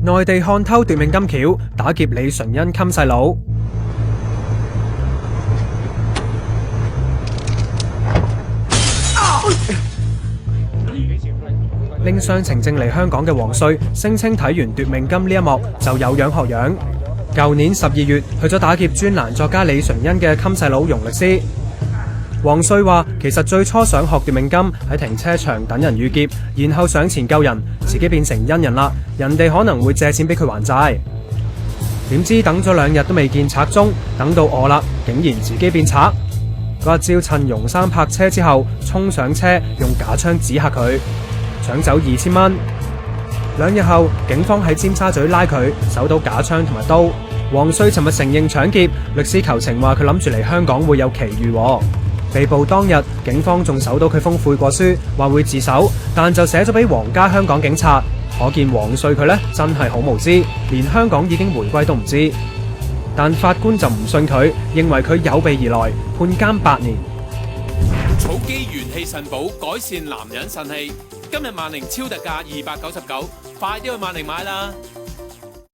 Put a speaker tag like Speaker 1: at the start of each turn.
Speaker 1: 內地看偷奪命金橋，打劫李純恩襟細佬。拎雙程證嚟香港嘅黃帥，聲稱睇完奪命金呢一幕就有樣學樣。舊年12月去咗打劫專欄作家李純恩嘅襟細佬容律師。黃帥話其實最初想學奪命金，喺停車場等人遇劫，然後上前救人，自己變成恩人啦，人哋可能會借錢俾佢還債。點知等咗2日都未見賊蹤，等到我啦，竟然自己變賊。嗰日朝趁容生泊車之後，衝上車用假槍指嚇佢，搶走2000蚊。2日後，警方喺尖沙咀拉佢，搜到假槍同埋刀。黃帥尋日承認搶劫，律師求情話佢諗住嚟香港會有奇遇。被捕當日，警方仲搜到佢封悔過書，話會自首，但就寫咗俾皇家香港警察。可見黃帥佢呢真係好無知，連香港已經回歸都唔知。但法官就唔信佢，認為佢有備而來，判監8年。
Speaker 2: 草基元氣腎寶，改善男人腎氣。今日萬寧超特價299，快啲去萬寧買啦！